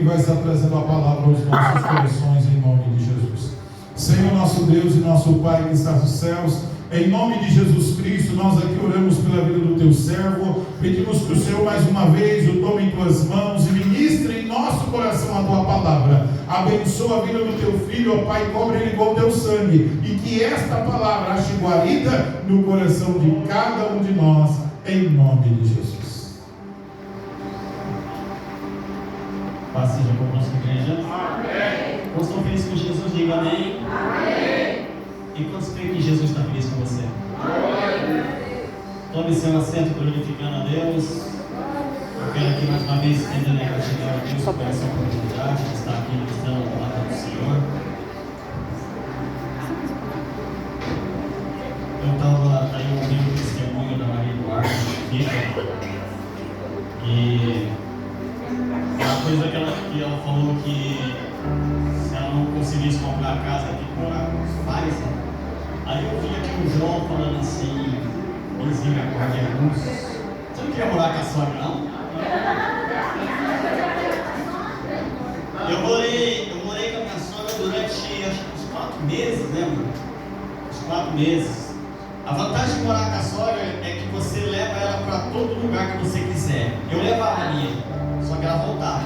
e vai estar trazendo a palavra aos nossos corações em nome de Jesus. Senhor nosso Deus e nosso Pai que está nos céus, em nome de Jesus Cristo, nós aqui oramos pela vida do teu servo, pedimos que o Senhor mais uma vez o tome em tuas mãos e ministre em nosso coração a tua palavra. Abençoa a vida do teu filho, ó Pai, cobre ele com o teu sangue, e que esta palavra ache guarida no coração de cada um de nós, em nome de Jesus. Paz seja com a nossa igreja. Amém. Quantos estão felizes com Jesus? Diga amém. Amém. E quantos creem que Jesus está feliz com você? Amém. Tome seu assento glorificando a Deus. Eu quero aqui mais uma vez estender a gratidão a Deus por essa oportunidade de estar aqui ministrando a palavra do Senhor. Eu estava aí ouvindo o testemunho da Maria Eduarda, e uma coisa que ela falou que se ela não conseguisse comprar a casa aqui para morar com os pais, aí eu vi aqui o João falando assim, Luizinho, acorde a luz. Você não queria morar com a sogra, não? Eu morei com a minha sogra durante acho que uns 4 meses, né, mano? Uns 4 meses. A vantagem de morar com a sogra é que você leva ela para todo lugar que você quiser. Eu levava a minha, só que ela voltava.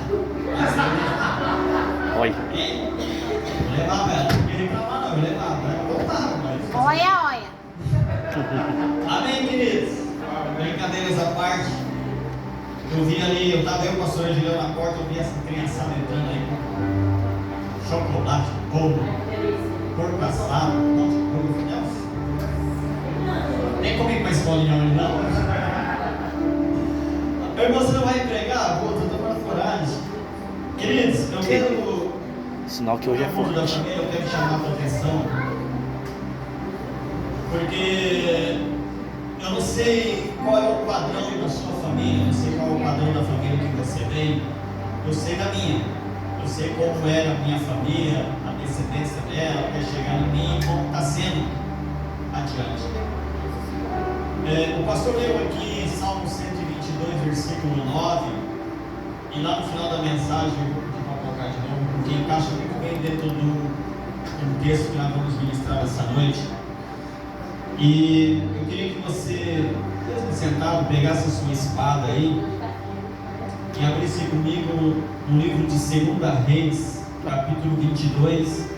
Oi. Eu levava ela, não queria reclamar não, eu levava, ela voltava. Mas... Olha. Amém, queridos? Brincadeiras à parte. Eu vi ali, eu estava com a pastora Juliana na porta, eu vi essa criançada entrando aí com chocolate, bolo, porco assado, um monte de coisa. Meu Deus. Nem comi com a escolinha hoje, não. Meu irmão, você não vai entregar? Pô, tô tomando coragem. Queridos, eu quero... Sinal que hoje é forte. Eu quero chamar a tua atenção, porque eu não sei qual é o padrão da sua família, eu não sei qual é o padrão da família que você vem, eu sei da minha, eu sei como era a minha família, a descendência dela, até chegar na minha, e como está sendo adiante. O pastor leu aqui Salmo 122, versículo 9, e lá no final da mensagem, eu vou pedir para colocar de novo, porque encaixa muito bem dentro do texto que nós vamos ministrar essa noite. E eu queria que você, mesmo sentado, pegasse a sua espada aí e abrisse comigo no livro de 2 Reis, capítulo 22,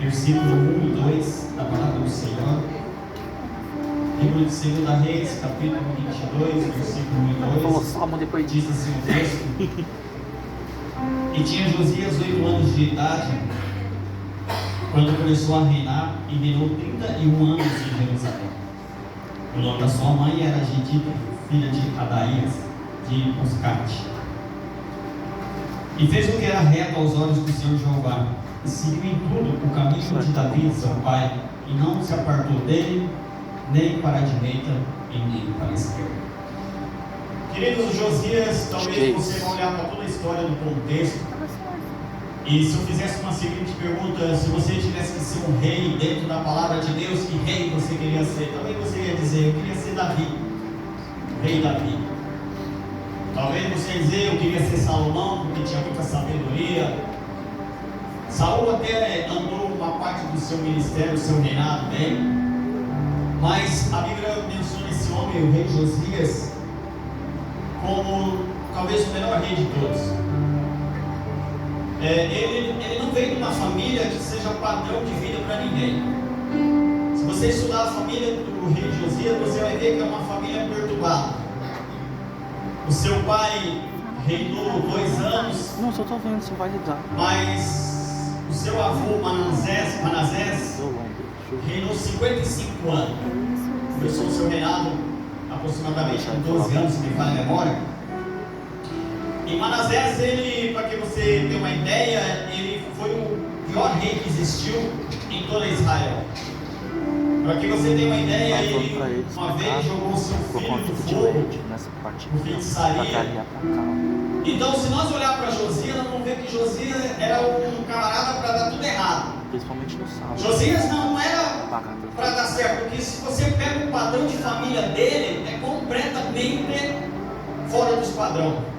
versículo 1 e 2, da palavra do Senhor. Livro de 2 Reis, capítulo 22, versículo 1 e 2, diz assim o texto: E tinha Josias 8 anos de idade quando começou a reinar, e reinou 31 anos em Jerusalém. O nome da sua mãe era Gedida, filha de Adaías, de Boscate. E fez o que era reto aos olhos do Senhor Jeová, e seguiu em tudo o caminho de Davi, seu pai, e não se apartou dele, nem para a direita e nem para a esquerda. Queridos, Josias, talvez você vai olhar para toda a história do contexto, e se eu fizesse uma seguinte pergunta, se você tivesse que ser um rei dentro da palavra de Deus, que rei você queria ser? Talvez você ia dizer, eu queria ser Davi, o rei Davi. Talvez você ia dizer, eu queria ser Salomão, porque tinha muita sabedoria. Saul até andou uma parte do seu ministério, do seu reinado bem, mas a Bíblia menciona esse homem, o rei Josias, como talvez o melhor rei de todos. Ele não veio de uma família que seja padrão de vida para ninguém. Se você estudar a família do rei Josias, você vai ver que é uma família perturbada. O seu pai reinou 2 anos. Não, só estou vendo, você vai lidar. Mas o seu avô Manassés reinou 55 anos. Começou o seu reinado aproximadamente com 12 anos, se me falha a memória. E Manassés, para que você tenha uma ideia, ele foi o pior rei que existiu em toda Israel. Para que você tenha uma ideia, ele uma vez jogou o seu filho no fogo, por feitiçaria. Então, se nós olharmos para Josias, nós vamos ver que Josias era um camarada para dar tudo errado. Principalmente no sábado. Josias não era para dar certo, porque se você pega o padrão de família dele, é completamente fora dos padrões.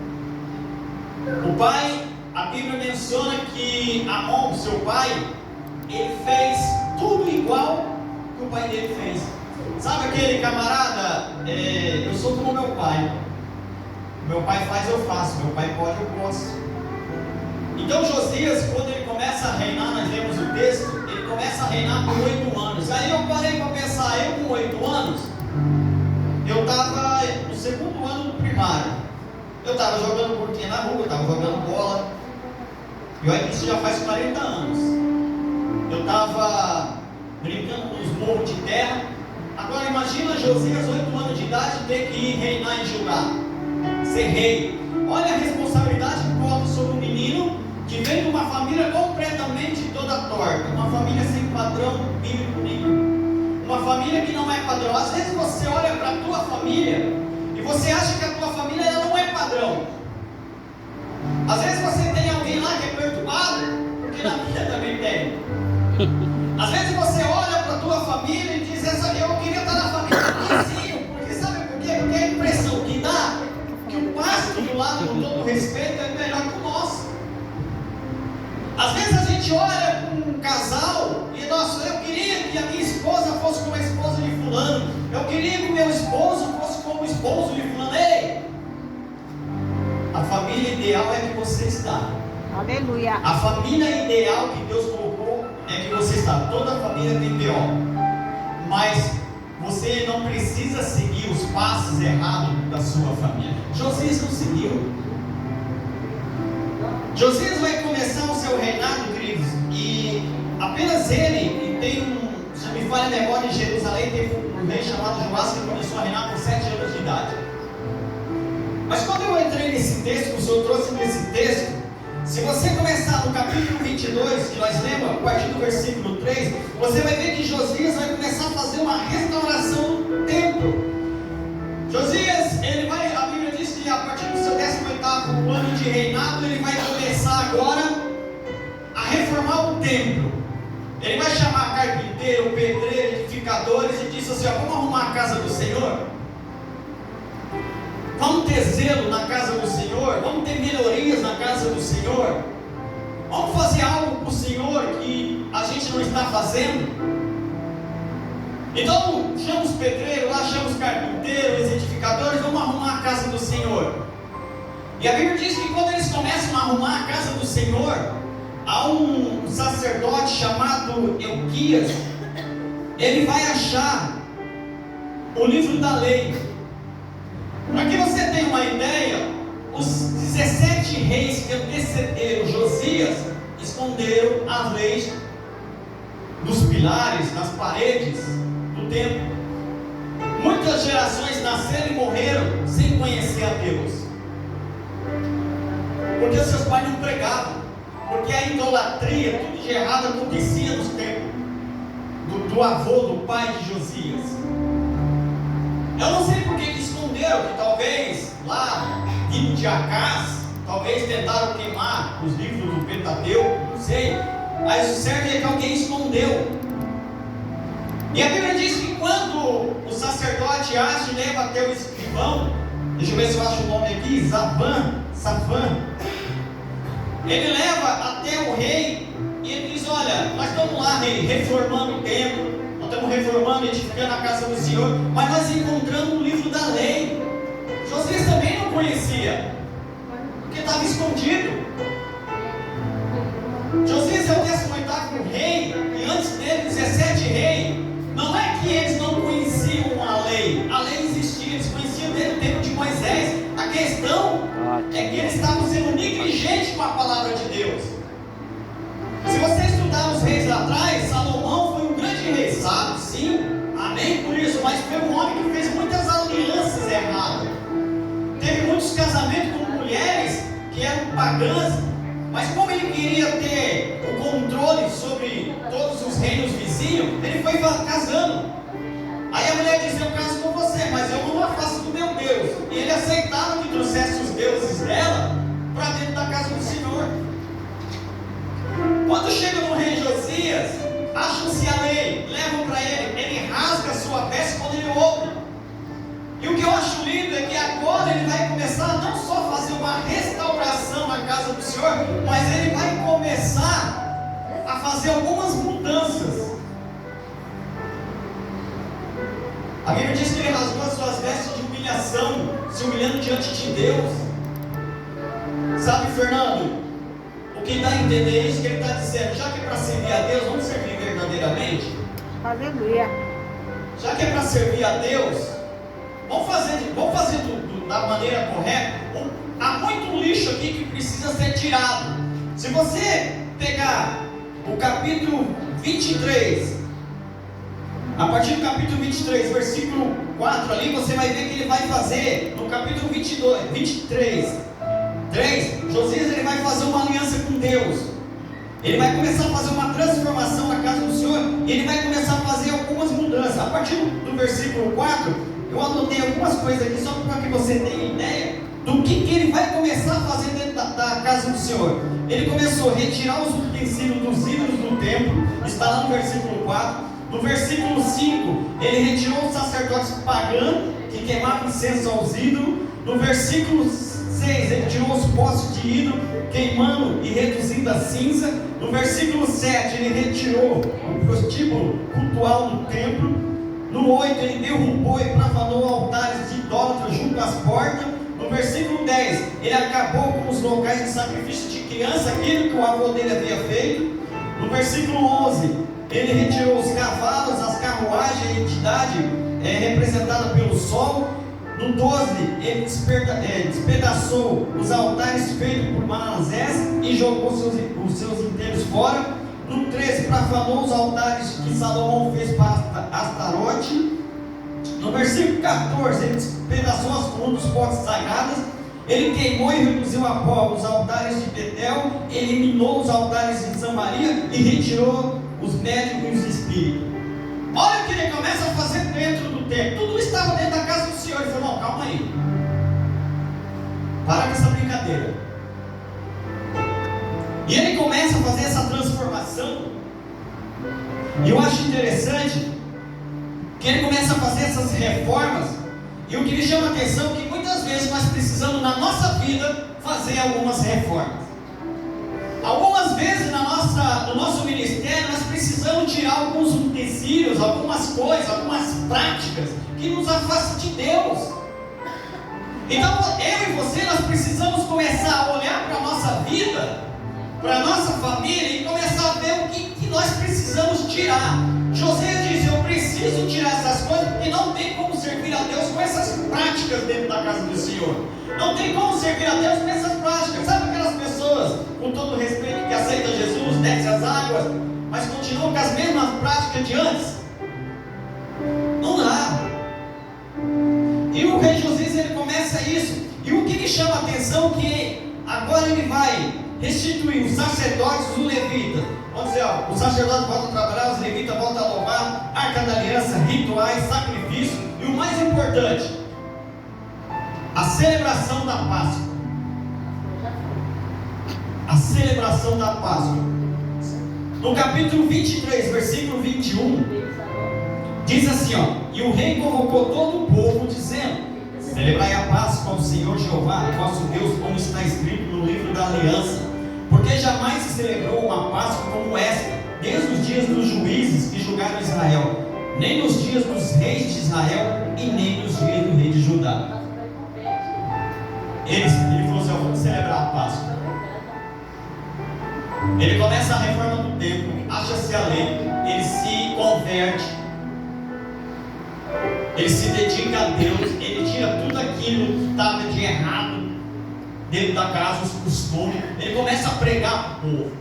O pai, a Bíblia menciona que Amon, seu pai, ele fez tudo igual que o pai dele fez. Sabe aquele camarada, eu sou como meu pai. Meu pai faz, eu faço. Meu pai pode, eu posso. Então Josias, quando ele começa a reinar, nós lemos o texto, ele começa a reinar por 8 anos. Aí eu parei para pensar, eu com 8 anos, eu estava no segundo ano do primário. Eu estava jogando bolinha na rua, eu estava jogando bola. E olha que isso já faz 40 anos. Eu estava brincando nos morros de terra. Agora imagina Josias, 8 anos de idade, ter que ir reinar em Judá, ser rei. Olha a responsabilidade que coloca sobre um menino que vem de uma família completamente toda torta, uma família sem padrão bíblico nenhum, uma família que não é padrão. Às vezes você olha para a tua família e você acha que a tua família ela não é padrão. Às vezes você tem alguém lá que é perturbado, porque na minha também tem. Às vezes você olha para a tua família e diz, eu queria estar na família do vizinho, porque sabe por quê? Porque a impressão que dá que o pasto do lado, com todo respeito, é melhor que o nosso. Às vezes a gente olha para um casal e, nossa, eu queria que a minha esposa fosse como a esposa de fulano, eu queria que o meu esposo fosse como o esposo de fulano. Ei! A família ideal é que você está. Aleluia. A família ideal que Deus colocou é que você está. Toda família tem B.O. Mas você não precisa seguir os passos errados da sua família. Josias não seguiu. Josias vai começar o seu reinado, queridos, e apenas ele, e tem se não me falha a memória, em Jerusalém teve um rei chamado Joás que começou a reinar com 7 anos de idade. Mas quando eu entrei nesse texto, o Senhor trouxe nesse texto, se você começar no capítulo 22, que nós lemos, a partir do versículo 3, você vai ver que Josias vai começar a fazer uma restauração do templo. Josias, a Bíblia diz que a partir do seu 18º ano de reinado, ele vai começar agora a reformar o templo. Ele vai chamar carpinteiro, pedreiro, edificadores e disse assim, vamos arrumar a casa do Senhor? Vamos ter zelo na casa do Senhor? Vamos ter melhorias na casa do Senhor? Vamos fazer algo para o Senhor que a gente não está fazendo? Então, chama os pedreiros lá, chama os carpinteiros, os edificadores, vamos arrumar a casa do Senhor. E a Bíblia diz que quando eles começam a arrumar a casa do Senhor, há um sacerdote chamado Euquias, ele vai achar o livro da lei. Para que você tenha uma ideia, os 17 reis que antecederam Josias esconderam as leis nos pilares, nas paredes do templo. Muitas gerações nasceram e morreram sem conhecer a Deus, porque seus pais não pregavam, porque a idolatria, tudo de errado acontecia nos tempos do avô, do pai de Josias. Eu não sei por que esconderam, que talvez lá, vindo de Acás, talvez tentaram queimar os livros do Pentateuco, não sei, mas o certo é que alguém escondeu. E a Bíblia diz que quando o sacerdote acha e leva até o escrivão, deixa eu ver se eu acho o nome aqui, Safã, ele leva até o rei e ele diz, olha, nós estamos lá, rei, reformando o templo, nós estamos reformando, edificando a casa do Senhor, mas nós encontramos o livro da lei. Josias também não conhecia, porque estava escondido. Josias é o 18º rei, e antes dele 17 reis. Não é que eles não conheciam a lei existia, eles conheciam desde o tempo de Moisés. A questão é que eles estavam sendo negligentes com a palavra de Deus. Se você estudar os reis lá atrás, Salomão foi um grande rei, sabe? Sim, amém por isso, mas foi um homem que fez muitas alianças erradas. Teve muitos casamentos com mulheres que eram pagãs, mas como ele queria ter o controle sobre todos os reinos vizinhos, ele foi casando. Aí a mulher dizia, eu caso com você, mas eu não afasto do meu Deus. E ele aceitava que trouxesse os deuses dela para dentro da casa do Senhor. Quando chega no rei Josias, acham-se a lei, levam para ele, ele rasga a sua veste quando ele ouve. E o que eu acho lindo é que agora ele vai começar não só a fazer uma restauração na casa do Senhor, mas ele vai fazer algumas mudanças. A Bíblia diz que ele rasgou as suas vestes de humilhação, se humilhando diante de Deus. Sabe, Fernando, o que dá a entender é isso que ele está dizendo. Já que é para servir a Deus, vamos servir verdadeiramente. Aleluia. Já que é para servir a Deus, vamos fazer da maneira correta. Há muito lixo aqui que precisa ser tirado. Se você pegar o capítulo 23, a partir do capítulo 23, versículo 4 ali, você vai ver que ele vai fazer, no capítulo 23, 3, Josias ele vai fazer uma aliança com Deus. Ele vai começar a fazer uma transformação na casa do Senhor, e ele vai começar a fazer algumas mudanças. A partir do versículo 4, eu anotei algumas coisas aqui, só para que você tenha ideia do que ele vai começar a fazer dentro da casa do Senhor. Ele começou a retirar os utensílios dos ídolos do templo, está lá no versículo 4. No versículo 5, ele retirou os sacerdotes pagãos que queimavam incenso aos ídolos. No versículo 6, ele tirou os postes de ídolo, queimando e reduzindo a cinza. No versículo 7, ele retirou o prostíbulo cultual do templo. No 8, ele derrubou e profanou altares de idólatras junto às portas. No versículo 10, ele acabou com os locais de sacrifício de criança, aquilo que o avô dele havia feito. No versículo 11, ele retirou os cavalos, as carruagens, a entidade representada pelo sol. No 12, ele despedaçou os altares feitos por Manassés e jogou os seus inteiros fora. No 13, profanou os altares que Salomão fez para Astarote. No versículo 14, ele despedaçou as colunas dos postes sagrados. Ele queimou e reduziu a pó os altares de Betel, eliminou os altares de Samaria e retirou os médicos e os espíritos. Olha o que ele começa a fazer dentro do templo. Tudo estava dentro da casa do Senhor. Ele falou: não, calma aí, para com essa brincadeira. E ele começa a fazer essa transformação. E eu acho interessante que ele começa a fazer essas reformas. E o que me chama a atenção é que muitas vezes nós precisamos na nossa vida fazer algumas reformas. Algumas vezes no nosso ministério nós precisamos tirar alguns utensílios, algumas coisas, algumas práticas que nos afastam de Deus. Então eu e você, nós precisamos começar a olhar para a nossa vida, para a nossa família, e começar a ver o que nós precisamos tirar. José diz: eu preciso tirar essas coisas, porque não tem como servir a Deus com essas práticas dentro da casa do Senhor. Não tem como servir a Deus com essas práticas. Sabe aquelas pessoas, com todo respeito, que aceitam Jesus, descem as águas, mas continuam com as mesmas práticas de antes? Não dá. E o rei Josias, ele começa isso. E o que me chama a atenção é que agora ele vai restituir os sacerdotes, os levitas. Vamos dizer, os sacerdotes voltam a trabalhar, os levitas voltam a louvar, arca da aliança, rituais, sacrifício, e o mais importante, a celebração da Páscoa. A celebração da Páscoa. No capítulo 23, versículo 21, diz assim, e o rei convocou todo o povo, dizendo: celebrai a Páscoa ao Senhor Jeová, vosso Deus, como está escrito no livro da aliança, porque jamais se celebrou uma Páscoa como esta, desde os dias dos juízes que julgaram Israel, nem nos dias dos reis de Israel, e nem nos dias do rei de Judá. Ele falou assim: vamos celebrar a Páscoa. Ele começa a reforma do templo, acha-se a lei, ele se converte, ele se dedica a Deus, ele tira tudo aquilo que estava de errado dentro da casa, os costumes. Ele começa a pregar para o povo.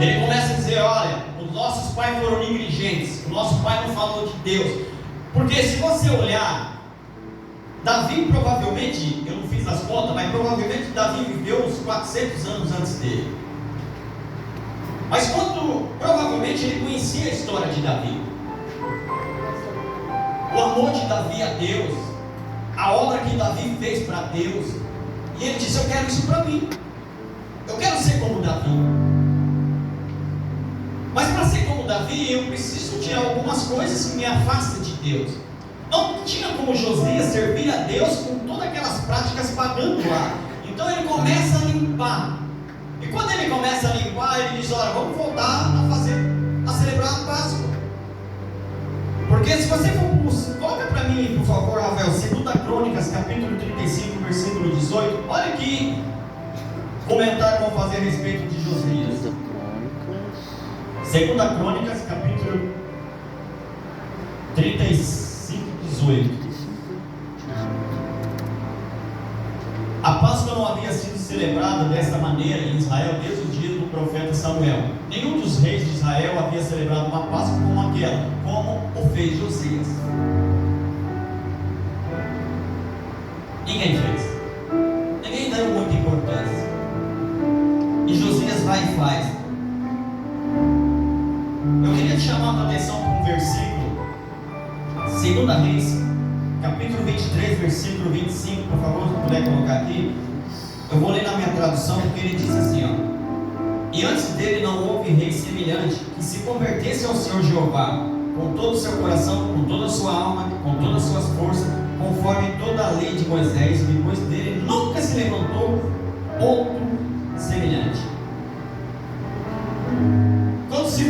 Ele começa a dizer: olha, os nossos pais foram negligentes, o nosso pai não falou de Deus. Porque se você olhar, Davi provavelmente, eu não fiz as contas, mas provavelmente Davi viveu uns 400 anos antes dele. Mas provavelmente ele conhecia a história de Davi, o amor de Davi a Deus, a obra que Davi fez para Deus. E ele disse: eu quero isso para mim, eu quero ser como Davi. Mas para ser como Davi, eu preciso tirar algumas coisas que me afastam de Deus. Não tinha como Josias servir a Deus com todas aquelas práticas pagando lá. Então ele começa a limpar. E quando ele começa a limpar, ele diz: olha, vamos voltar a celebrar a Páscoa. Porque se você for, coloca para mim, por favor, Rafael, 2 Crônicas, capítulo 35, versículo 18. Olha que comentário vão fazer a respeito de Josias. 2 Crônicas, capítulo 35, 18. A Páscoa não havia sido celebrada desta maneira em Israel desde o dia do profeta Samuel. Nenhum dos reis de Israel havia celebrado uma Páscoa como aquela, como o fez Josias. Ninguém fez. Ninguém deu muita importância. E Josias vai e faz. Eu queria te chamar a atenção para um versículo, 2 Reis, capítulo 23, versículo 25, por favor, se puder colocar aqui. Eu vou ler na minha tradução, porque ele diz assim, ó: e antes dele não houve rei semelhante, que se convertesse ao Senhor Jeová, com todo o seu coração, com toda a sua alma, com todas as suas forças, conforme toda a lei de Moisés. Depois dele nunca se levantou outro semelhante.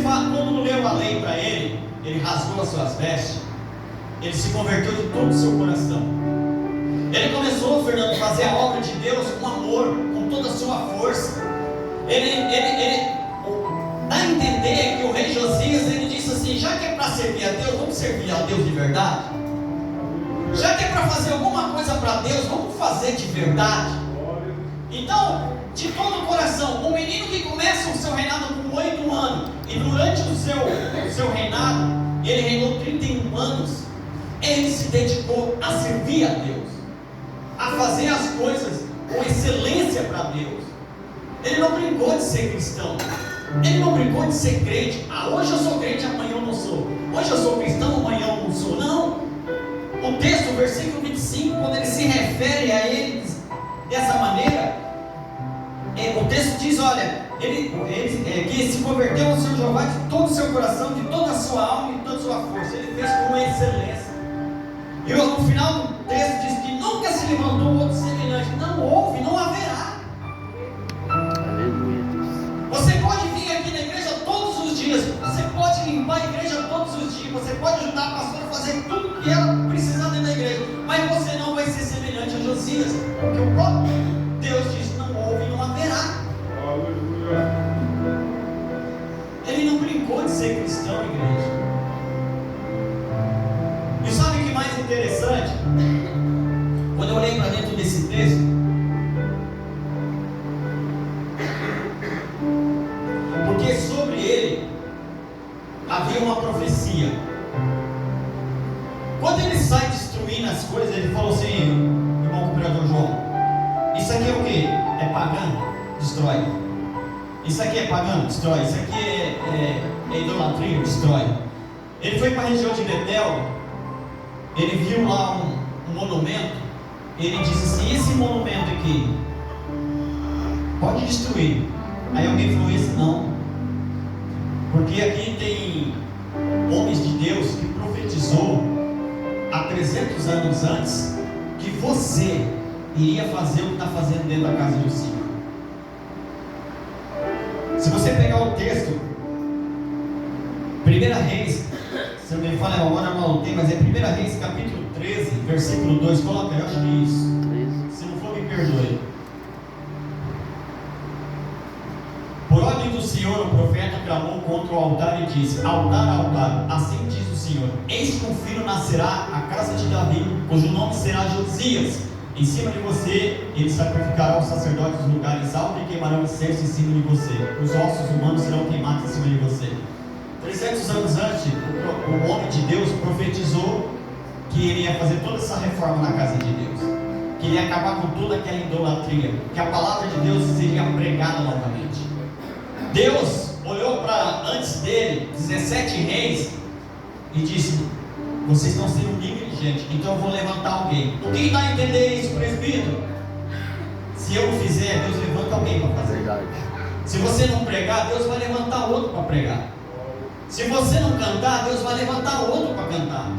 Quando leu a lei para ele, ele rasgou as suas vestes, ele se converteu de todo o seu coração. Ele começou, Fernando, a fazer a obra de Deus com amor, com toda a sua força. Ele dá a entender que o rei Josias, ele disse assim: já que é para servir a Deus, vamos servir a Deus de verdade. Já que é para fazer alguma coisa para Deus, vamos fazer de verdade. Então, de todo o coração, um menino que começa o seu reinado com 8 anos, e durante o seu reinado, ele reinou 31 anos, ele se dedicou a servir a Deus, a fazer as coisas com excelência para Deus. Ele não brincou de ser cristão, ele não brincou de ser crente. Hoje eu sou crente, amanhã eu não sou. Hoje eu sou cristão, amanhã eu não sou. Não. O texto, o versículo 25, quando ele se refere a ele dessa maneira, o texto diz: olha, que se converteu ao Senhor Jeová de todo o seu coração, de toda a sua alma e de toda a sua força. Ele fez com excelência. E no final do texto diz que nunca se levantou outro semelhante. Não houve, não haverá. Aleluia. Você pode vir aqui na igreja todos os dias, você pode limpar a igreja todos os dias, você pode ajudar a pastora a fazer tudo que ela precisar dentro da igreja, mas você não vai ser semelhante a Josias, porque o próprio Deus disse: não houve e não haverá. Ele não brincou de ser cristão, igreja. E sabe o que mais interessante? Quando eu olhei para dentro desse texto, porque sobre ele havia uma profecia. Quando ele sai destruindo as coisas, ele falou assim: irmão cooperador João, isso aqui é o que? É pagano? Destrói. Isso aqui é pagano? Destrói. Isso aqui é idolatria? Destrói. Ele foi para a região de Betel, ele viu lá um monumento, ele disse assim: esse monumento aqui pode destruir. Aí alguém falou: esse não, porque aqui tem homens de Deus que profetizou há 300 anos antes que você iria fazer o que está fazendo dentro da casa do Senhor. Se você pegar o texto, 1 Reis, se eu me falo agora não tem, mas é 1 Reis capítulo 13, versículo 2, coloca aí, eu acho que é isso. Se não for, me perdoe. Por ordem do Senhor, o profeta clamou contra o altar e disse: altar, altar, assim diz o Senhor: eis que um filho nascerá à casa de Davi, cujo nome será Josias. Em cima de você, ele sacrificará os sacerdotes dos lugares altos e queimarão incenso em cima de você. Os ossos humanos serão queimados em cima de você. 300 anos antes, o homem de Deus profetizou que ele ia fazer toda essa reforma na casa de Deus, que ele ia acabar com toda aquela idolatria, que a palavra de Deus seria pregada novamente. Deus olhou para, antes dele, 17 reis e disse: vocês estão sendo negligentes, então eu vou levantar alguém. O que dá a entender isso, presbítero? Se eu não fizer, Deus levanta alguém para fazer. Verdade. Se você não pregar, Deus vai levantar outro para pregar. Se você não cantar, Deus vai levantar outro para cantar.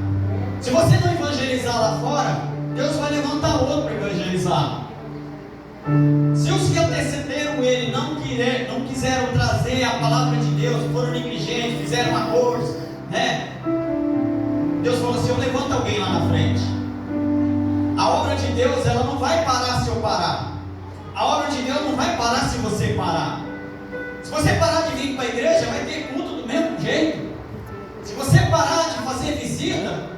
Se você não evangelizar lá fora, Deus vai levantar outro para evangelizar. Se os que antecederam ele não quiseram trazer a palavra de Deus, foram negligentes, fizeram acordos, né? Deus falou assim: eu levanto alguém lá na frente. A obra de Deus, ela não vai parar se eu parar. A obra de Deus não vai parar se você parar. Se você parar de vir para a igreja, vai ter culto do mesmo jeito. Se você parar de fazer visita,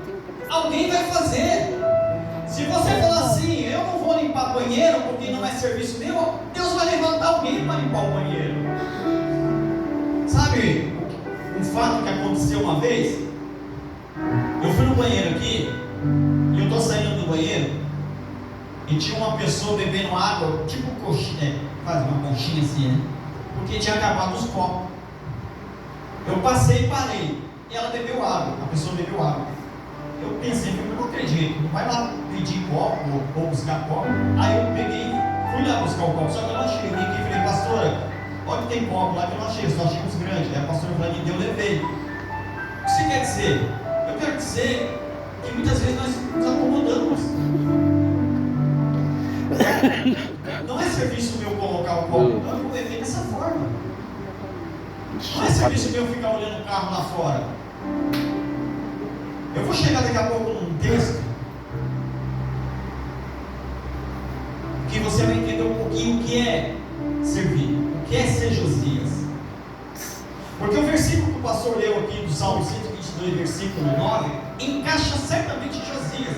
alguém vai fazer. Se você falar assim: eu não vou limpar banheiro porque não é serviço meu, Deus vai levantar alguém para limpar o banheiro. Sabe um fato que aconteceu uma vez? Eu fui no banheiro aqui, e eu estou saindo do banheiro, e tinha uma pessoa bebendo água, tipo coxinha, quase uma conchinha assim, né? Porque tinha acabado os copos. Eu passei e parei, e ela bebeu água, a pessoa bebeu água. Eu pensei: eu não acredito, não vai lá pedir copo ou buscar copo. Aí eu peguei, fui lá buscar o copo, só que eu não achei. Eu vim aqui e falei: pastora, olha que tem copo lá que eu não achei, só achei uns grandes. Aí a pastora falou: me deu, eu levei. O que você quer dizer? Eu quero dizer que muitas vezes nós nos acomodamos. Não é serviço meu colocar o copo, então eu vou beber dessa forma. Não é serviço meu ficar olhando o carro lá fora. Eu vou chegar daqui a pouco num texto que você vai entender um pouquinho o que é servir, o que é ser Josias. Porque o versículo que o pastor leu aqui do Salmo 122, versículo 9, encaixa certamente Josias.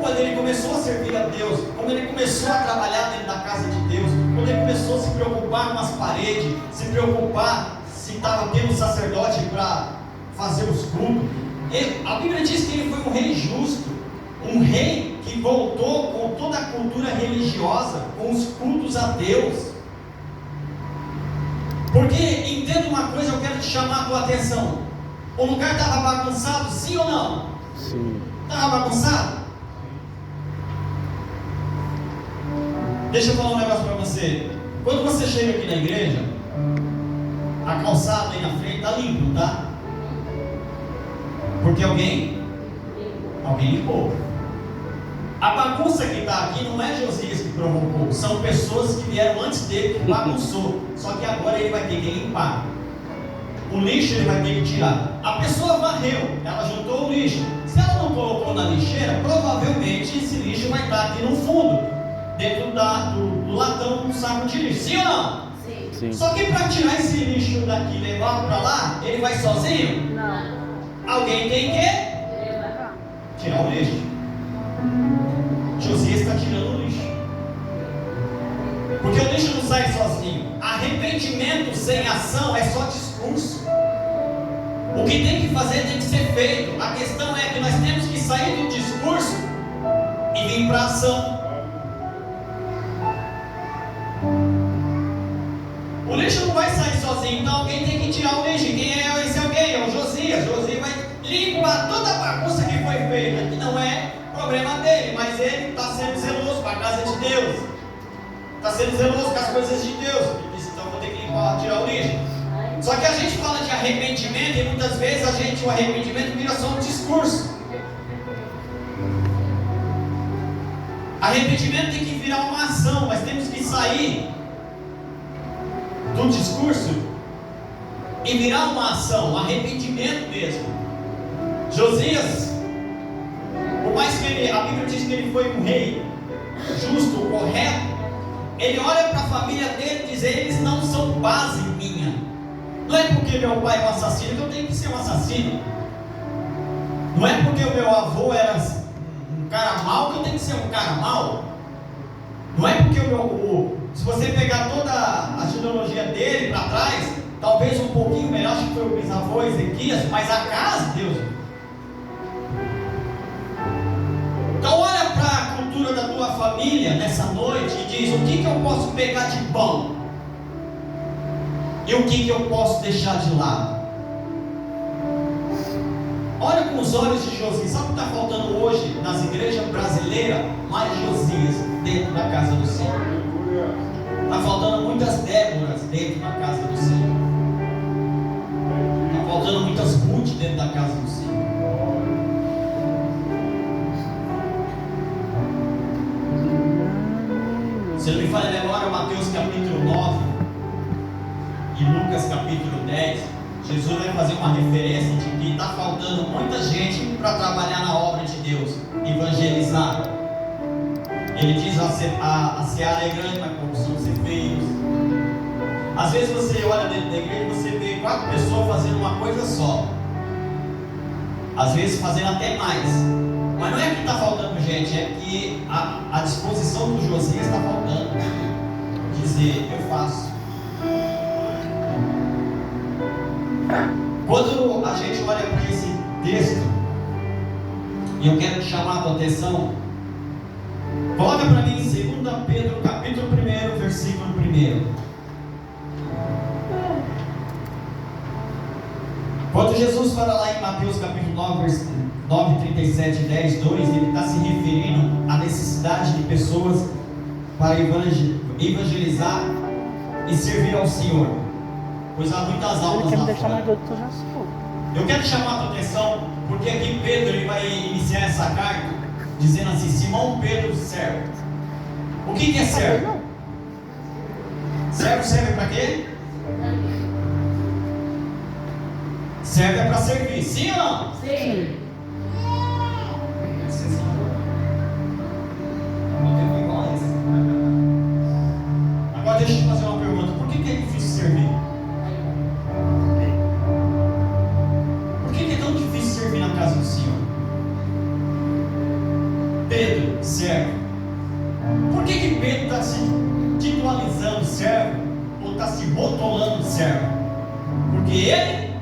Quando ele começou a servir a Deus, quando ele começou a trabalhar dentro da casa de Deus, quando ele começou a se preocupar com as paredes, se preocupar se estava tendo sacerdote para fazer os cultos. A Bíblia diz que ele foi um rei justo, um rei que voltou com toda a cultura religiosa, com os cultos a Deus. Porque, entenda uma coisa, eu quero te chamar a tua atenção. O lugar estava bagunçado, sim ou não? Sim. Estava bagunçado? Deixa eu falar um negócio para você. Quando você chega aqui na igreja, a calçada aí na frente está limpo, tá? Porque alguém limpou. A bagunça que está aqui não é Josias que provocou, são pessoas que vieram antes dele que bagunçou. Só que agora ele vai ter que limpar. O lixo ele vai ter que tirar. A pessoa varreu, ela juntou o lixo. Se ela não colocou na lixeira, provavelmente esse lixo vai estar aqui no fundo, dentro do latão do saco de lixo. Sim ou não? Sim. Só que para tirar esse lixo daqui e levar para lá, ele vai sozinho? Não. Alguém tem que tirar o lixo. Josias está tirando o lixo. Porque o lixo não sai sozinho. Arrependimento sem ação é só discurso. O que tem que fazer tem que ser feito. A questão é que nós temos que sair do discurso e vir para a ação. O lixo não vai sair sozinho, então alguém tem que tirar o lixo. Quem é esse alguém? É o Josias. Josias vai limpar toda a bagunça que foi feita, que não é problema dele, mas ele está sendo zeloso com a casa de Deus, está sendo zeloso com as coisas de Deus. Ele disse: então vou ter que limpar, tirar o lixo. Só que a gente fala de arrependimento e muitas vezes o arrependimento vira só um discurso. Arrependimento tem que virar uma ação, mas temos que sair do discurso e virar uma ação, um arrependimento mesmo. Josias, por mais que a Bíblia diz que ele foi um rei justo, correto, ele olha para a família dele e diz: eles não são base minha. Não é porque meu pai é um assassino que eu tenho que ser um assassino. Não é porque o meu avô era um cara mau que eu tenho que ser um cara mau. Não é porque se você pegar toda a genealogia dele para trás, talvez um pouquinho melhor, acho que foi o bisavô Ezequias, mas a casa, Deus. Então olha para a cultura da tua família nessa noite e diz: o que eu posso pegar de bom e o que eu posso deixar de lado. Olha com os olhos de Josias. Sabe o que está faltando hoje nas igrejas brasileiras? Mais Josias dentro da casa do Senhor. Está faltando muitas Déboras dentro da casa do Senhor. Está faltando muitas Ruth dentro da casa do Senhor. Se não me falha a memória, Mateus capítulo 9 e Lucas capítulo 10, Jesus vai fazer uma referência de que está faltando muita gente para trabalhar na obra de Deus, evangelizar. Ele diz: a seara é grande, mas poucos são os ceifeiros. Às vezes você olha dentro da igreja e você vê 4 pessoas fazendo uma coisa só, às vezes fazendo até mais. Mas não é que está faltando gente, é que a disposição do Josias está faltando. Dizer: eu faço. Quando a gente olha para esse texto, e eu quero te chamar a tua atenção, coloca para mim em 2 Pedro capítulo 1, versículo 1. Quando Jesus fala lá em Mateus capítulo 9, 37 e 10, 2, ele está se referindo à necessidade de pessoas para evangelizar e servir ao Senhor, pois há muitas almas lá fora. Eu quero chamar a tua atenção, porque aqui Pedro ele vai iniciar essa carta dizendo assim: Simão Pedro, servo. O que é servo? Servo serve para quê? Serve é para servir, sim ou não? Sim. Agora deixa eu te fazer uma pergunta: por que é difícil servir? Por que é tão difícil servir na casa do Senhor? Pedro, servo. Por que Pedro está se titularizando servo ou está se rotulando de servo? Porque ele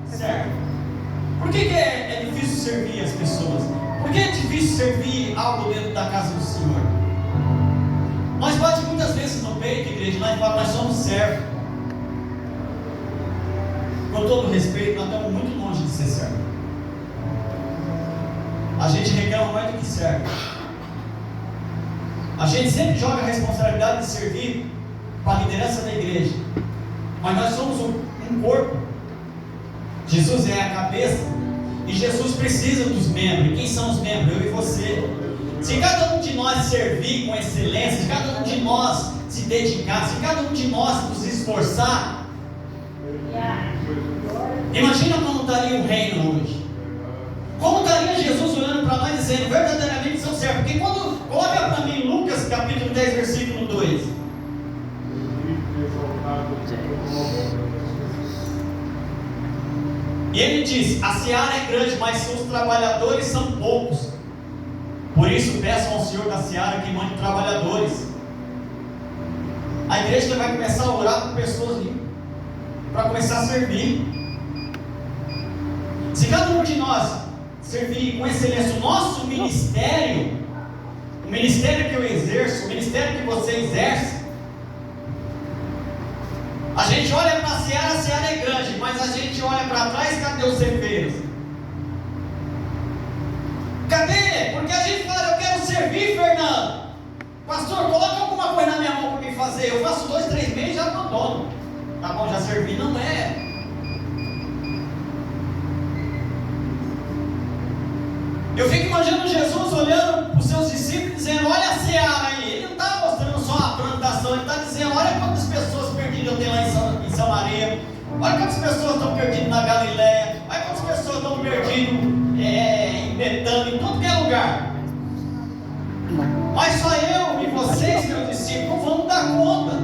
serve. Por que é difícil servir as pessoas? Por que é difícil servir algo dentro da casa do Senhor? Nós bate muitas vezes no peito, igreja, nós somos servos. Com todo respeito, nós estamos muito longe de ser servo. A gente reclama mais do que serve. A gente sempre joga a responsabilidade de servir para a liderança da igreja, mas nós somos um corpo. Jesus é a cabeça e Jesus precisa dos membros. E quem são os membros? Eu e você. Se cada um de nós servir com excelência, se cada um de nós se dedicar, se cada um de nós nos esforçar, imagina como estaria o reino hoje. Como estaria Jesus olhando para nós dizendo: verdadeiramente são servos? Porque quando, olha para mim Lucas capítulo 10 versículo 2, e ele diz: a seara é grande, mas seus trabalhadores são poucos. Por isso peçam ao Senhor da seara que mande trabalhadores. A igreja vai começar a orar por pessoas para começar a servir. Se cada um de nós servir com excelência o nosso ministério, o ministério que eu exerço, o ministério que você exerce, a gente olha para a seara é grande, mas a gente olha para trás, cadê os ceifeiros? Cadê? Porque a gente fala: eu quero servir, Fernando. Pastor, coloca alguma coisa na minha mão para me fazer. Eu faço 2, 3 meses e já abandono. Tá bom, já servi. Não é. Eu fico imaginando Jesus olhando para os seus discípulos dizendo: olha a seara aí. Ele não está mostrando só a plantação, ele está dizendo: olha quantas pessoas perdidas eu tenho lá em Samaria, olha quantas pessoas estão perdidas na Galileia, olha quantas pessoas estão perdidas em Betânia, em tudo que é lugar. Mas só eu e vocês, meus discípulos, não vamos dar conta.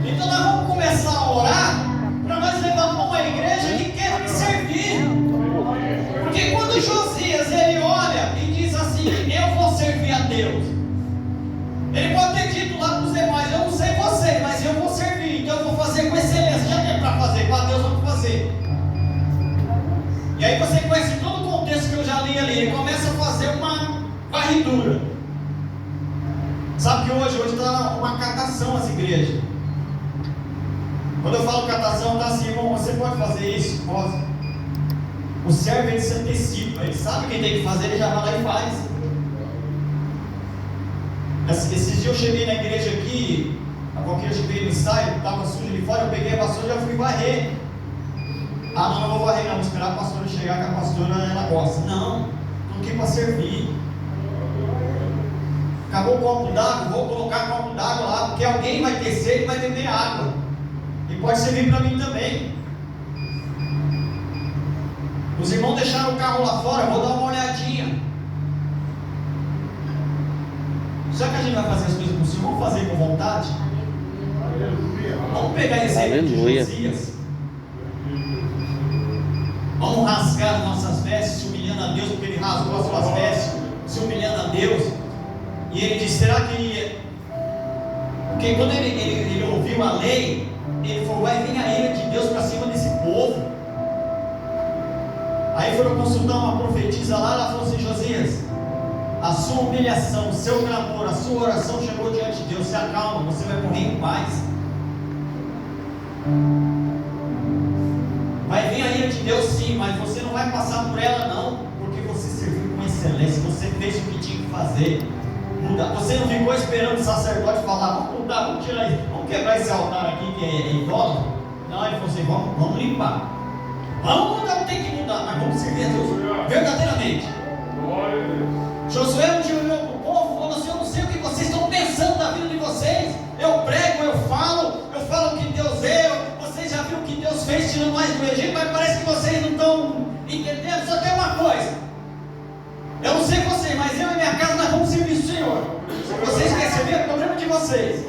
Então nós vamos começar a orar para nós levantar uma igreja que quer me servir. Porque quando Josias ele olha e diz assim: eu vou servir a Deus, ele pode ter dito lá para os demais: eu não sei vocês, mas eu vou servir, então eu vou fazer com excelência. Já que é para fazer, para Deus vamos fazer. E aí você conhece todo o contexto que eu já li ali. Ele começa a fazer uma varredura. Sabe que hoje está uma catação as igrejas. Quando eu falo catação, está assim: irmão, você pode fazer isso? Pode. O servo ele se antecipa, ele sabe quem tem que fazer, ele já vai lá e faz. Esses dias eu cheguei na igreja aqui, a qualquer dia veio no ensaio, estava sujo ali fora, eu peguei a vassoura e já fui varrer. Ah, não, eu vou varrer, não, vou esperar a pastora chegar, que a pastora ela gosta. Não, estou aqui para servir. Acabou o copo d'água, vou colocar copo d'água lá, porque alguém vai ter sede e vai beber água. E pode servir para mim também. Os irmãos deixaram o carro lá fora, vou dar uma olhadinha. Já que a gente vai fazer as coisas com o Senhor, vamos fazer com vontade? Vamos pegar esse exemplo de Josias. Vamos rasgar nossas vestes, se humilhando a Deus, porque ele rasgou as suas vestes, se humilhando a Deus. E ele disse: será que... Porque quando ele ouviu a lei, ele falou: vai vir a ira de Deus para cima desse povo. Aí foram consultar uma profetisa lá, ela falou assim: Josias, a sua humilhação, o seu clamor, a sua oração chegou diante de Deus, se acalma, você vai morrer em paz. Vai vir a ira de Deus sim, mas você não vai passar por ela não, porque você serviu com excelência, você fez o que tinha que fazer. Você não ficou esperando o sacerdote falar: vamos mudar, vamos tirar isso, vamos quebrar esse altar aqui que é idólatra. Não, ele falou assim: vamos limpar. Vamos mudar, tem que mudar, mas vamos servir a Deus verdadeiramente. Josué um dia olhou para o povo e falou assim: eu não sei o que vocês estão pensando da vida de vocês. Eu prego, eu falo o que Deus é. Vocês já viram o que Deus fez tirando nós do Egito, mas parece que vocês não estão entendendo. Só tem uma coisa: eu não sei vocês, mas eu e minha casa nós vamos servir o Senhor. Se vocês querem servir, é problema de vocês.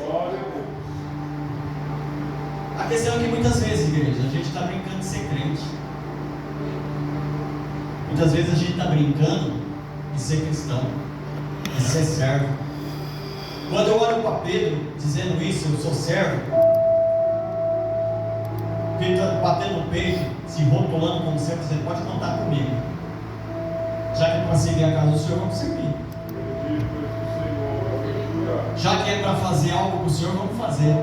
A questão é que muitas vezes, igreja, a gente está brincando de ser crente. Muitas vezes a gente está brincando de ser cristão, de ser servo. Quando eu olho para Pedro dizendo isso, eu sou servo, Pedro batendo no peito, se rotulando como servo, você pode contar comigo. Já que é para servir a casa do Senhor, vamos servir. Já que é para fazer algo para o Senhor, vamos fazer.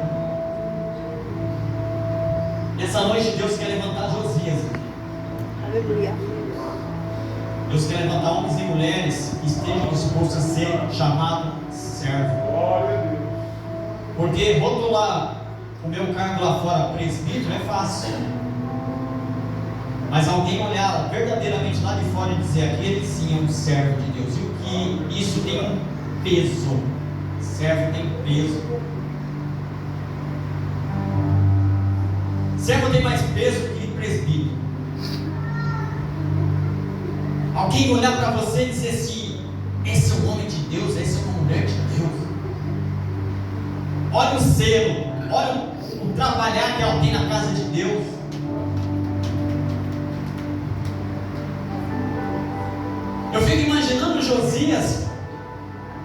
Essa noite Deus quer levantar Josias. Aleluia. Deus quer levantar homens e mulheres que estejam dispostos a ser chamados servo. Porque rotular o meu cargo lá fora, presbítero, é fácil. Mas alguém olhar verdadeiramente lá de fora e dizer: aquele sim é um servo de Deus. E o que isso tem um peso. Servo tem peso. Servo tem mais peso que presbítero. Alguém olhar para você e dizer assim: esse é um homem de Deus, essa é uma mulher de Deus. Olha o selo, olha o trabalhar que ela tem na casa de Deus. Eu fico imaginando Josias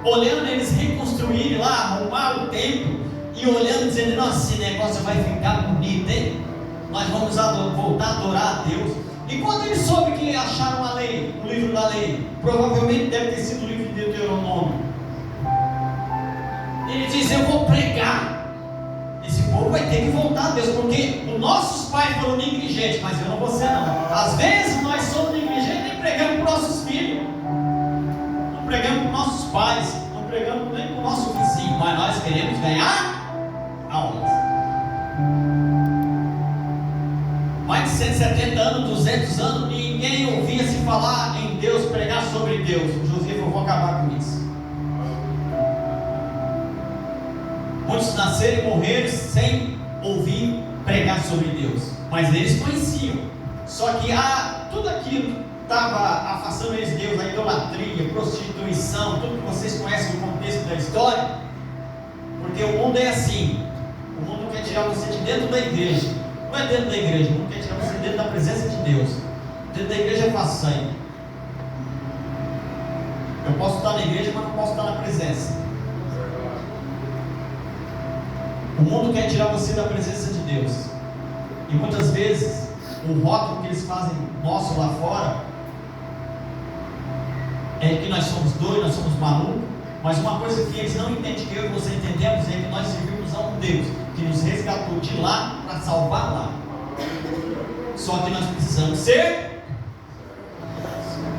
olhando eles reconstruírem lá, arrumar o templo e olhando e dizendo: nossa, esse negócio vai ficar bonito, hein? Nós vamos voltar a adorar a Deus. E quando ele soube que acharam a lei, o livro da lei, provavelmente deve ter sido o livro de Deuteronômio, ele diz: eu vou pregar. Esse povo vai ter que voltar a Deus, porque os nossos pais foram negligentes, mas eu não vou ser não. Às vezes nós somos negligentes e pregamos para os nossos filhos, não pregamos para os nossos pais, não pregamos nem para o nosso vizinho, mas nós queremos ganhar almas. Mais de 170 anos, 200 anos, ninguém ouvia se falar em Deus, pregar sobre Deus. O Josias falou: vou acabar com isso. Muitos nasceram e morreram sem ouvir pregar sobre Deus, mas eles conheciam. Só que tudo aquilo estava afastando eles de Deus, a idolatria, prostituição, tudo que vocês conhecem no contexto da história. Porque o mundo é assim: o mundo quer tirar você de dentro da igreja. Não é dentro da igreja, não quer tirar você dentro da presença de Deus. Dentro da igreja é fácil sair. Eu posso estar na igreja, mas não posso estar na presença. O mundo quer tirar você da presença de Deus. E muitas vezes o rótulo que eles fazem nosso lá fora é que nós somos doidos, nós somos malucos. Mas uma coisa que eles não entendem, que eu e você entendemos, é que nós servimos a um Deus que nos resgatou de lá para salvar lá. Só que nós precisamos ser.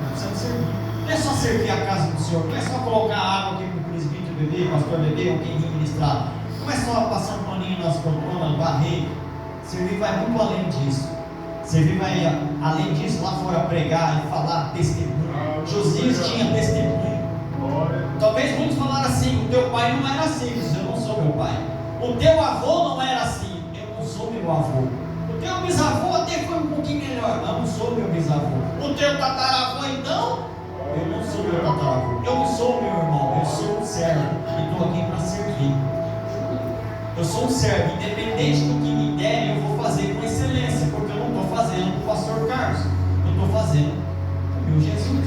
Precisamos servir. Não é só servir a casa do Senhor, não é só colocar água aqui para o presbítero beber, pastor beber, ou quem ministrar. Não é só passar um paninho nas poltronas, varrer. Servir vai muito além disso. Servir vai além disso, lá fora pregar e falar testemunho. Josias tinha testemunho. Talvez muitos falaram assim: o teu pai não era assim. Eu não sou meu pai. O teu avô não era assim. Eu não sou meu avô. O teu bisavô até foi um pouquinho melhor, mas eu não sou meu bisavô. O teu tataravô, então, eu não sou meu tataravô. Eu não sou meu irmão. Eu sou um servo e estou aqui para servir. Eu sou um servo, independente do que me derem, eu vou fazer com excelência, porque eu não estou fazendo com o pastor Carlos, eu estou fazendo com o meu Jesus.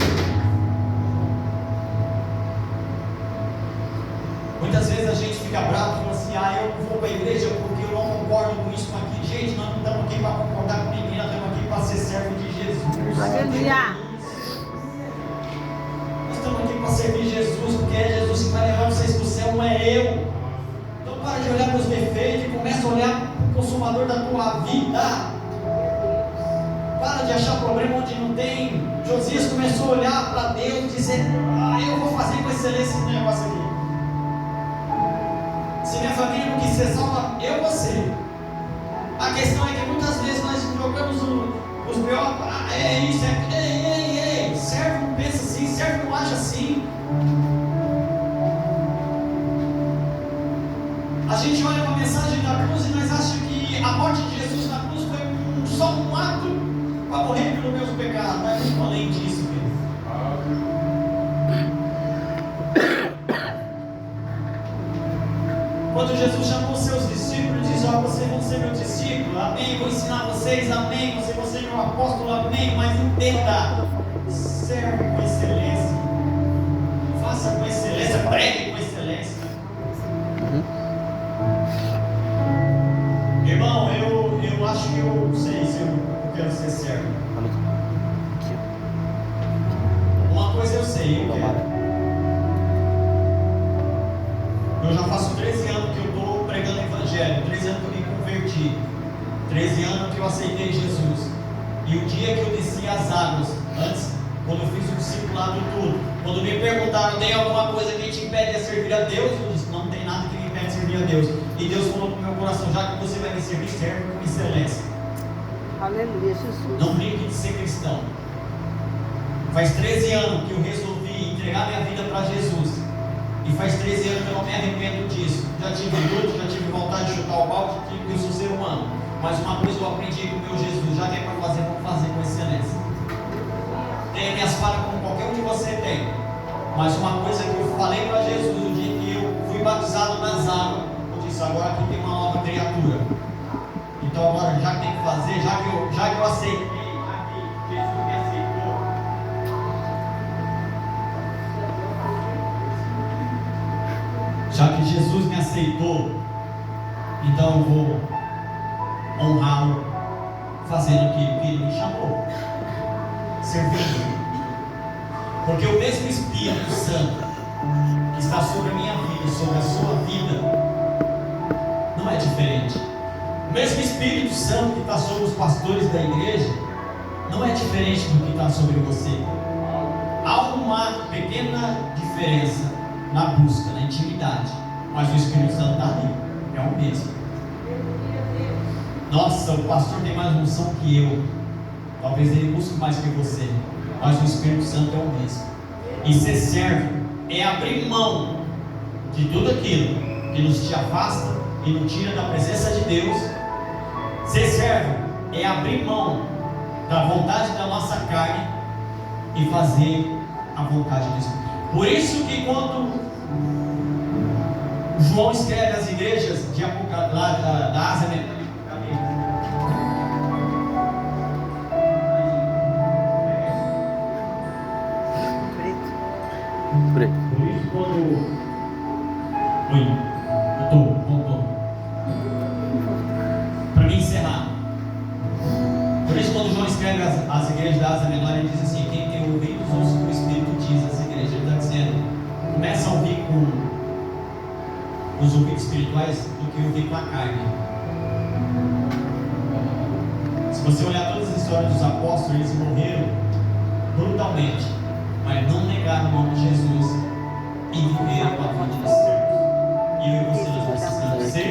Muitas vezes a gente fica bravo e fala assim: eu não vou para a igreja porque eu não concordo com isso, com aquilo. Gente, nós não estamos aqui para concordar com ninguém, nós estamos aqui para ser servo de Jesus. Aleluia. Nós estamos aqui para servir Jesus, porque é Jesus que vai levar vocês para o céu, não é eu. Então para de olhar para os defeitos e começa a olhar para o consumador da tua vida. Para de achar problema onde não tem. Josias começou a olhar para Deus e dizer: eu vou fazer com excelência esse negócio aqui. Se minha família não quis ser salva, eu vou ser. A questão é que muitas vezes nós jogamos os B.O. É isso, ei, servo não pensa assim, servo não age assim. A gente olha para a mensagem da cruz e nós achamos que a morte de Jesus na cruz foi só um ato para morrer pelos meus pecados. Mas muito além disso, querido. Quando Jesus chamou os seus discípulos e disse: vocês vão ser meus discípulos, amém, vou ensinar vocês, amém, vocês vão ser meu apóstolo, amém, mas entenda, serve com excelência, faça com excelência, pregue com excelência. Irmão, eu acho que eu sei se eu quero ser servo. Uma coisa eu sei, eu quero. Eu já faço 13 anos que eu estou pregando o Evangelho, 13 anos que eu me converti, 13 anos que eu aceitei Jesus. E o dia que eu desci as águas, antes, quando eu fiz o discipulado tudo, quando me perguntaram: tem alguma coisa que te impede de servir a Deus? Eu disse: não tem nada que me impede de servir a Deus. E Deus falou para o meu coração: já que você vai me servir, serve com excelência. Aleluia, Jesus. Não brinque de ser cristão. Faz 13 anos que eu resolvi entregar minha vida para Jesus. E faz 13 anos que eu não me arrependo disso. Já tive luto, já tive vontade de chutar o balde, porque eu sou ser humano. Mas uma coisa eu aprendi com o meu Jesus: já que é para fazer, vamos fazer com excelência. Tenha minhas falhas como qualquer um de você tem. Mas uma coisa que eu falei para Jesus no dia que eu fui batizado nas águas, eu disse: agora aqui tem uma nova criatura. Então agora, já que tem que fazer, já que eu aceitei, já que Jesus me aceitou, já que Jesus me aceitou, então eu vou honrá-lo fazendo aquilo que Ele me chamou, servindo. Porque o mesmo Espírito Santo que está sobre a minha vida e sobre a sua vida não é diferente. O mesmo Espírito Santo que está sobre os pastores da igreja não é diferente do que está sobre você. Há uma pequena diferença na busca, na intimidade, mas o Espírito Santo está ali, é o mesmo. Nossa, o pastor tem mais unção que eu, talvez ele busque mais que você, mas o Espírito Santo é o mesmo. E ser servo é abrir mão de tudo aquilo que nos te afasta e nos tira da presença de Deus. Ser servo é abrir mão da vontade da nossa carne e fazer a vontade de Deus. Por isso que quando João escreve as igrejas de Apocalipse, da Ásia Menor, Por aí. por isso quando... Oi, voltou. Para me encerrar. Por isso quando João escreve as igrejas da Ásia Menor, ele diz assim: quem tem ouvidos, ouça o que o Espírito diz às igrejas. Ele está dizendo: começa a ouvir com os ouvidos espirituais do que ouvir com a carne. Se você olhar todas as histórias dos apóstolos, eles morreram brutalmente, mas não negaram o nome de Jesus e viveram com a vida de servos. E eu e você nós precisamos ser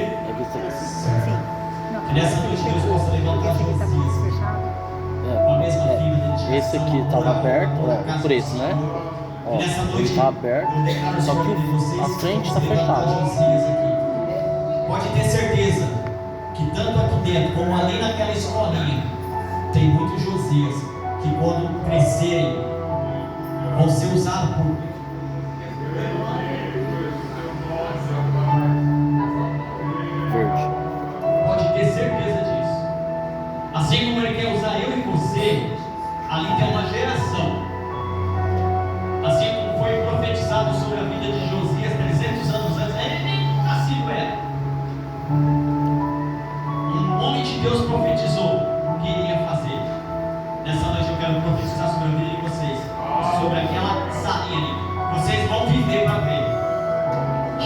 servos. Que nessa noite Deus possa levantar Josias com a mesma vida de Esse aqui estava aberto, por esse, né? Ó, E nessa noite está aberto, eu declaro só sobre que vocês a frente que está vão levantar fechada. Josias aqui. Pode ter certeza que tanto aqui dentro como ali naquela escolinha tem muitos Josias que quando crescerem vão ser usados por Verde. pode ter certeza disso. Assim como Ele quer usar eu e você, ali tem uma geração. Assim como foi profetizado sobre a vida de Josias 300 anos antes, ele nem nascido era. Um homem de Deus profetizou o que iria fazer. Nessa noite eu quero profetizar sobre a vida de vocês, sobre aquela salinha ali. Vocês vão viver para ver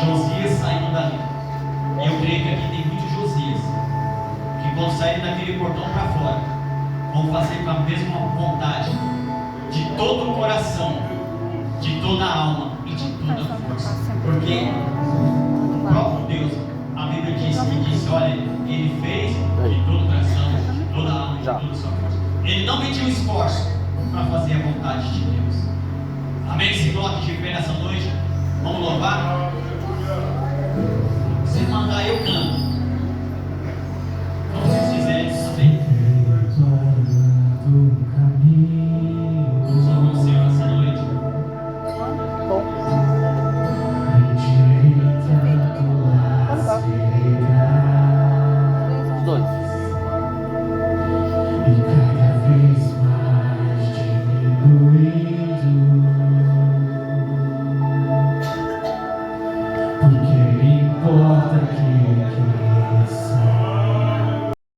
Josias saindo dali. E eu creio que aqui tem muitos Josias que quando saírem daquele portão para fora vão fazer com a mesma vontade, de todo o coração, de toda a alma e de toda a força. Porque o próprio Deus, a Bíblia diz que disse, olha, Ele fez de todo o coração, de toda a alma e de toda a sua força. Ele não mediu esforço para fazer a vontade de Deus. Amém? Se coloque de pé nessa noite. Vamos louvar.